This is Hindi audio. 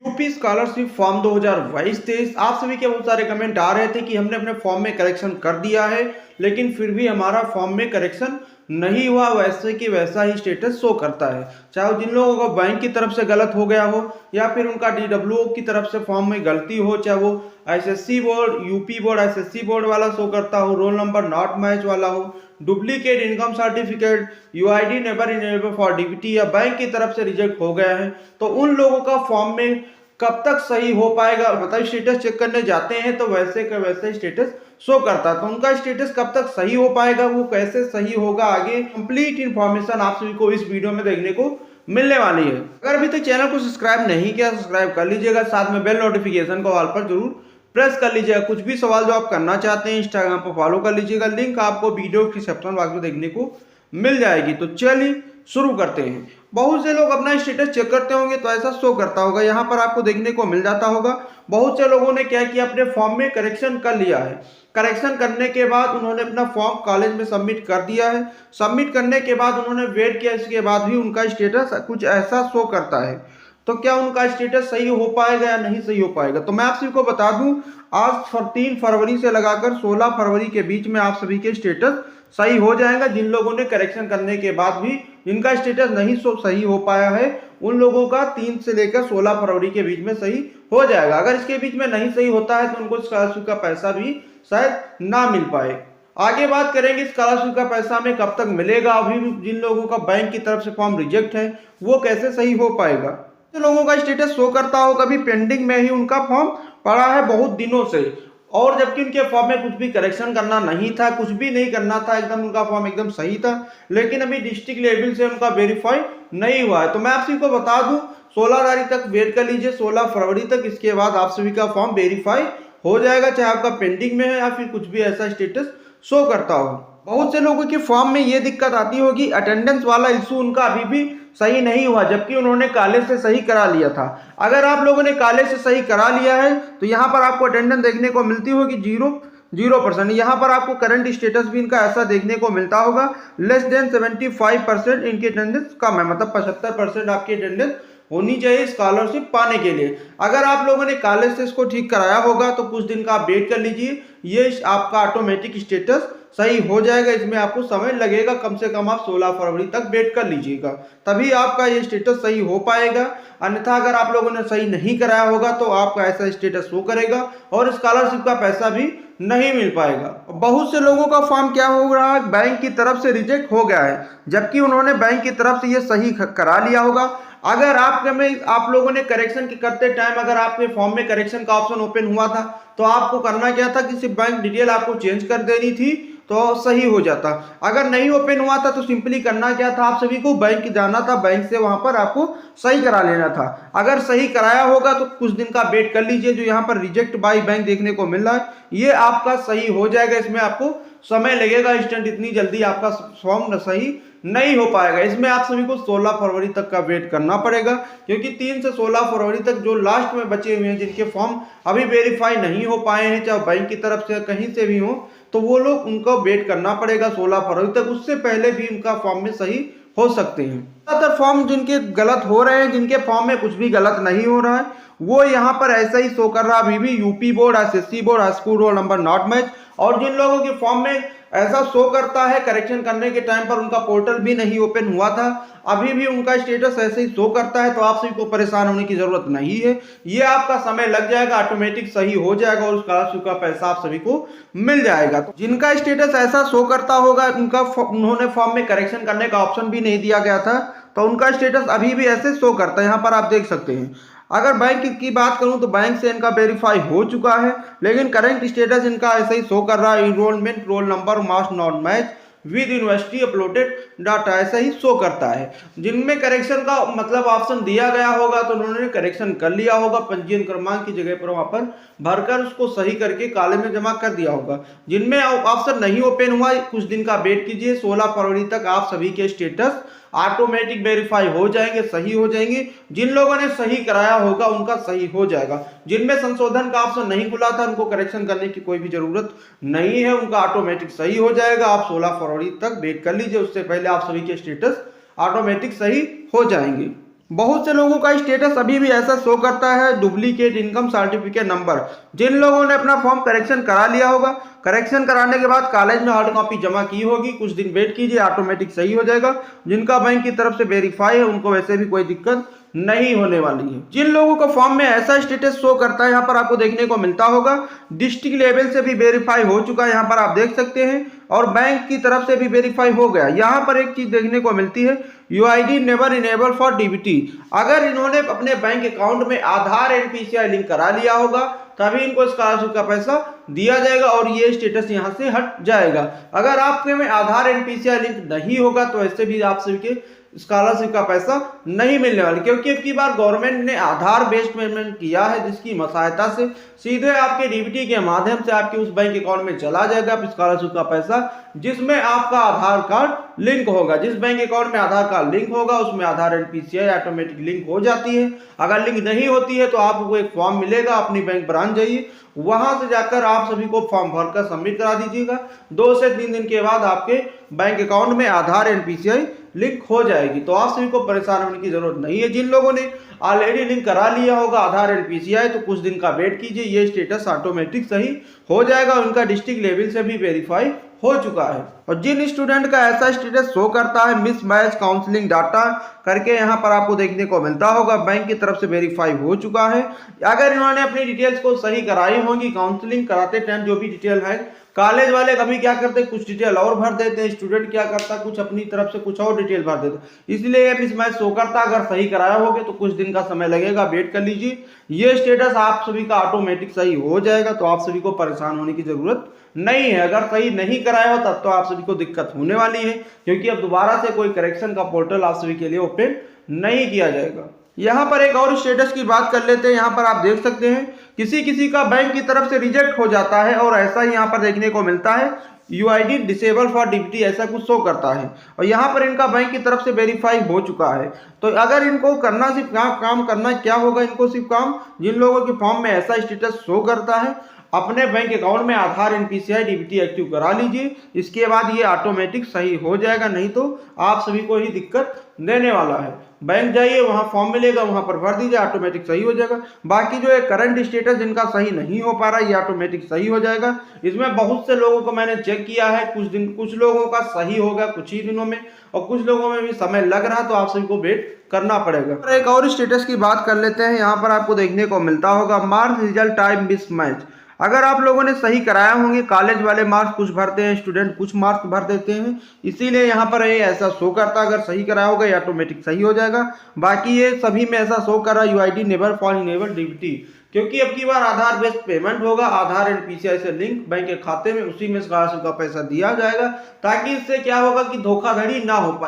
यूपी स्कॉलरशिप फॉर्म 2022-23 आप सभी के बहुत सारे कमेंट आ रहे थे कि हमने अपने फॉर्म में करेक्शन कर दिया है, लेकिन फिर भी हमारा फॉर्म में करेक्शन नहीं हुआ, वैसे कि वैसा ही स्टेटस शो करता है। चाहे जिन लोगों को बैंक की तरफ से गलत हो गया हो या फिर उनका डीडब्ल्यूओ की तरफ से फॉर्म में गलती हो, चाहे वो SSC board, UP board, SSC board वाला शो करता हो, रोल नंबर नॉट मैच वाला हो, duplicate income certificate, UID never enable for DBT या बैंक की तरफ से रिजेक्ट हो गया है, तो उन लोगों का फॉर्म में कब तक सही हो पाएगा, मतलब स्टेटस चेक करने जाते हैं तो वैसे का वैसे स्टेटस शो करता है। तो उनका स्टेटस कब तक सही हो पाएगा, वो कैसे सही होगा, आगे कंप्लीट इंफॉर्मेशन आप सभी को इस वीडियो में देखने को मिलने वाली है। अगर अभी तक चैनल को सब्सक्राइब नहीं किया, सब्सक्राइब कर लीजिएगा, साथ में बेल नोटिफिकेशन को ऑल पर जरूर प्रेस कर लीजिएगा। कुछ भी सवाल जो आप करना चाहते हैं इंस्टाग्राम पर फॉलो कर लीजिएगा, लिंक आपको वीडियो डिस्क्रिप्शन बॉक्स में देखने को मिल जाएगी। तो चलिए शुरू करते हैं। बहुत से लोग अपना स्टेटस चेक करते होंगे तो ऐसा शो करता होगा, यहाँ पर आपको देखने को मिल जाता होगा। बहुत से लोगों ने क्या किया, अपने फॉर्म में करेक्शन कर लिया है। करेक्शन करने के बाद उन्होंने अपना फॉर्म कॉलेज में सबमिट कर दिया है। सबमिट करने के बाद उन्होंने वेट किया, इसके बाद भी उनका स्टेटस कुछ ऐसा शो करता है। तो क्या उनका स्टेटस सही हो पाएगा या नहीं सही हो पाएगा? तो मैं आप सभी को बता दूं, आज 3 फरवरी से लगाकर 16 फरवरी के बीच में आप सभी के स्टेटस सही हो जाएगा। जिन लोगों ने करेक्शन करने के बाद भी जिनका स्टेटस नहीं सही हो पाया है, उन लोगों का 3 से लेकर 16 फरवरी के बीच में सही हो जाएगा। अगर इसके बीच में नहीं सही होता है तो उनको स्कॉलरशिप का पैसा भी शायद ना मिल पाए। आगे बात करेंगे स्कॉलरशिप का पैसा हमें कब तक मिलेगा। अभी जिन लोगों का बैंक की तरफ से फॉर्म रिजेक्ट है वो कैसे सही हो पाएगा। जो लोगों का स्टेटस शो करता हो कभी पेंडिंग में ही उनका फॉर्म पड़ा है बहुत दिनों से, और जबकि उनके फॉर्म में कुछ भी करेक्शन करना नहीं था, कुछ भी नहीं करना था, एकदम उनका फॉर्म एकदम सही था, लेकिन अभी डिस्ट्रिक्ट लेवल से उनका वेरीफाई नहीं हुआ है। तो मैं आप सभी को बता दूं, 16 तारीख तक वेट कर लीजिए, 16 फरवरी तक। इसके बाद आप सभी का फॉर्म वेरीफाई हो जाएगा, चाहे आपका पेंडिंग में है या फिर कुछ भी ऐसा स्टेटस शो करता हो। बहुत से लोगों के फॉर्म में ये दिक्कत आती होगी, अटेंडेंस वाला इशू उनका अभी भी सही नहीं हुआ, जबकि उन्होंने कॉलेज से सही करा लिया था। अगर आप लोगों ने कॉलेज से सही करा लिया है तो यहाँ पर आपको अटेंडेंस देखने को मिलती होगी 0%। यहाँ पर आपको करंट स्टेटस भी इनका ऐसा देखने को मिलता होगा, लेस देन 75% इनकी अटेंडेंस कम है, मतलब 75% आपकी अटेंडेंस होनी चाहिए स्कॉलरशिप पाने के लिए। अगर आप लोगों ने कॉलेज से इसको ठीक कराया होगा तो कुछ दिन का आप वेट कर लीजिए, ये आपका ऑटोमेटिक स्टेटस सही हो जाएगा। इसमें आपको समय लगेगा, कम से कम आप 16 फरवरी तक वेट कर लीजिएगा, तभी आपका ये स्टेटस सही हो पाएगा। अन्यथा अगर आप लोगों ने सही नहीं कराया होगा तो आपका ऐसा स्टेटस शो करेगा और स्कॉलरशिप का पैसा भी नहीं मिल पाएगा। बहुत से लोगों का फॉर्म क्या हो रहा है, बैंक की तरफ से रिजेक्ट हो गया है, जबकि उन्होंने बैंक की तरफ से ये सही करा लिया होगा। अगर आप लोगों ने करेक्शन करते टाइम अगर आपके फॉर्म में करेक्शन का ऑप्शन ओपन हुआ था तो आपको करना क्या था कि सिर्फ बैंक डिटेल आपको चेंज कर देनी थी तो सही हो जाता। अगर नहीं ओपन हुआ था तो सिंपली करना क्या था, आप सभी को बैंक जाना था, बैंक से वहां पर आपको सही करा लेना था। अगर सही कराया होगा तो कुछ दिन का वेट कर लीजिए, जो यहाँ पर रिजेक्ट बाय बैंक देखने को मिल रहा है ये आपका सही हो जाएगा। इसमें आपको समय लगेगा, इंस्टेंट इतनी जल्दी आपका फॉर्म सही नहीं हो पाएगा। इसमें आप सभी को 16 फरवरी तक का वेट करना पड़ेगा, क्योंकि 3 से 16 फरवरी तक जो लास्ट में बचे हुए हैं जिनके फॉर्म अभी वेरीफाई नहीं हो पाए हैं, चाहे बैंक की तरफ से कहीं से भी हो, तो वो लोग उनको वेट करना पड़ेगा 16 फरवरी तक। उससे पहले भी उनका फॉर्म में सही हो सकते हैं। ज्यादातर फॉर्म जिनके गलत हो रहे हैं, जिनके फॉर्म में कुछ भी गलत नहीं हो रहा है, वो यहाँ पर ऐसा ही शो कर रहा है अभी भी, UP board, SSC board, high school roll number not match. और जिन लोगों के फॉर्म में ऐसा शो करता है करेक्शन करने के टाइम पर उनका पोर्टल भी नहीं ओपन हुआ था, अभी भी उनका स्टेटस ऐसे ही शो करता है, तो आप सभी को परेशान होने की जरूरत नहीं है। ये आपका समय लग जाएगा, ऑटोमेटिक सही हो जाएगा और स्कॉलरशिप का पैसा आप सभी को मिल जाएगा। तो जिनका स्टेटस ऐसा शो करता होगा, उन्होंने फॉर्म में करेक्शन करने का ऑप्शन भी नहीं दिया गया था, तो उनका स्टेटस अभी भी ऐसे शो करता है। यहाँ पर आप देख सकते हैं। अगर बैंक की बात करूं तो बैंक से इनका वेरीफाई हो चुका है, लेकिन करंट स्टेटस इनका ऐसे ही शो कर रहा है, enrolment roll number marks not match with university uploaded data, ऐसा ही शो करता है। जिनमें करेक्शन का मतलब ऑप्शन दिया गया होगा तो उन्होंने करेक्शन कर लिया होगा, पंजीयन क्रमांक की जगह पर वहां पर भरकर उसको सही करके कॉलम में जमा कर दिया होगा। जिनमें ऑप्शन नहीं ओपन हुआ, कुछ दिन का वेट कीजिए, 16 फरवरी तक आप सभी के स्टेटस ऑटोमेटिक वेरीफाई हो जाएंगे, सही हो जाएंगे। जिन लोगों ने सही कराया होगा उनका सही हो जाएगा। जिनमें संशोधन का ऑप्शन नहीं खुला था उनको करेक्शन करने की कोई भी जरूरत नहीं है, उनका ऑटोमेटिक सही हो जाएगा। आप 16 फरवरी तक वेट कर लीजिए, उससे पहले आप सभी के स्टेटस ऑटोमेटिक सही हो जाएंगे। बहुत से लोगों का स्टेटस अभी भी ऐसा शो करता है, डुप्लीकेट इनकम सर्टिफिकेट नंबर। जिन लोगों ने अपना फॉर्म करेक्शन करा लिया होगा, करेक्शन कराने के बाद कॉलेज में हार्ड कॉपी जमा की होगी, कुछ दिन वेट कीजिए, ऑटोमेटिक सही हो जाएगा। जिनका बैंक की तरफ से वेरीफाई है उनको वैसे भी कोई दिक्कत नहीं होने वाली है। जिन लोगों का फॉर्म में ऐसा स्टेटस शो करता है, यहाँ पर आपको देखने को मिलता होगा डिस्ट्रिक्ट लेवल से भी वेरीफाई हो चुका है, यहाँ पर आप देख सकते हैं, और बैंक की तरफ से भी वेरीफाई हो गया। यहाँ पर एक चीज देखने को मिलती है, UID never enable for DBT. अगर इन्होंने अपने बैंक अकाउंट में आधार एनपीसीआई लिंक करा लिया होगा तभी इनको स्कॉलरशिप का पैसा दिया जाएगा और ये स्टेटस यहाँ से हट जाएगा। अगर आपके में आधार एनपीसीआई लिंक नहीं होगा तो ऐसे भी आप सभी के स्कॉलरशिप का पैसा नहीं मिलने वाला, क्योंकि अब की बार गवर्नमेंट ने आधार बेस्ड पेमेंट किया है, जिसकी सहायता से सीधे आपके डीबीटी के माध्यम से आपके उस बैंक अकाउंट में चला जाएगा स्कॉलरशिप का पैसा, जिसमें आपका आधार कार्ड लिंक होगा। जिस बैंक अकाउंट में आधार कार्ड लिंक होगा उसमें आधार एनपीसीआई ऑटोमेटिक लिंक हो जाती है। अगर लिंक नहीं होती है तो आपको एक फॉर्म मिलेगा, अपनी बैंक ब्रांच जाइए, वहां से जाकर आप सभी को फॉर्म भरकर सबमिट करा दीजिएगा। 2 से 3 दिन के बाद आपके बैंक अकाउंट में आधार एनपीसीआई लिंक हो जाएगी, तो आप सभी को परेशान होने की जरूरत नहीं है। जिन लोगों ने ऑलरेडी लिंक करा लिया होगा आधार एनपीसीआई, तो कुछ दिन का वेट कीजिए, ये स्टेटस ऑटोमेटिक सही हो जाएगा, उनका डिस्ट्रिक्ट लेवल से भी वेरीफाई हो चुका है। और जिन स्टूडेंट का ऐसा स्टेटस शो करता है मिसमैच काउंसलिंग डाटा करके, यहाँ पर आपको देखने को मिलता होगा बैंक की तरफ से वेरीफाई हो चुका है। अगर इन्होंने अपनी डिटेल्स को सही कराई होंगी, काउंसलिंग कराते टाइम जो भी डिटेल है, कॉलेज वाले कभी क्या करते हैं कुछ डिटेल और भर देते हैं, स्टूडेंट क्या करता है कुछ अपनी तरफ से कुछ और डिटेल भर देता है, इसलिए ये मिसमैच शो करता है। अगर सही कराया होगे तो कुछ दिन का समय लगेगा, वेट कर लीजिए, ये स्टेटस आप सभी का ऑटोमेटिक सही हो जाएगा, तो आप सभी को परेशान होने की जरूरत नहीं है। अगर सही नहीं कराया हो तब तो आप सभी को दिक्कत होने वाली है, क्योंकि अब दोबारा से कोई करेक्शन का पोर्टल आप सभी के लिए ओपन नहीं किया जाएगा। यहाँ पर एक और स्टेटस की बात कर लेते हैं। यहाँ पर आप देख सकते हैं किसी किसी का बैंक की तरफ से रिजेक्ट हो जाता है, और ऐसा ही यहाँ पर देखने को मिलता है यूआईडी डिसेबल फॉर डीबीटी, ऐसा कुछ शो करता है, और यहाँ पर इनका बैंक की तरफ से वेरीफाई हो चुका है। तो अगर इनको करना सिर्फ काम करना क्या होगा, इनको सिर्फ काम, जिन लोगों के फॉर्म में ऐसा स्टेटस शो करता है, अपने बैंक अकाउंट में आधार एनपीसीआई डीबीटी एक्टिव करा लीजिए, इसके बाद ये ऑटोमेटिक सही हो जाएगा, नहीं तो आप सभी को ही दिक्कत देने वाला है। बैंक जाइए, वहां फॉर्म मिलेगा, वहां पर भर दीजिए, ऑटोमेटिक सही हो जाएगा। बाकी जो है करंट स्टेटस जिनका सही नहीं हो पा रहा है, ये ऑटोमेटिक सही हो जाएगा। इसमें बहुत से लोगों को मैंने चेक किया है, कुछ लोगों का सही हो गया कुछ ही दिनों में, और कुछ लोगों में भी समय लग रहा है, तो आप सभी को वेट करना पड़ेगा। एक और स्टेटस की बात कर लेते हैं। यहाँ पर आपको देखने को मिलता होगा मार्क्स रिजल्ट टाइम मिसमैच। अगर आप लोगों ने सही कराया होंगे, कॉलेज वाले मार्क्स कुछ भरते हैं, स्टूडेंट कुछ मार्क्स भर देते हैं, इसीलिए यहाँ पर ये ऐसा शो करता है। अगर सही कराया होगा ये ऑटोमेटिक सही हो जाएगा। बाकी ये सभी में ऐसा शो कर रहा है UID never for enable DBT, क्योंकि अब की बार आधार बेस्ड पेमेंट होगा, आधार एनपीसीआई से लिंक बैंक के खाते में, उसी में स्कॉलरशिप का पैसा दिया जाएगा, ताकि इससे क्या होगा कि धोखाधड़ी ना हो पाए।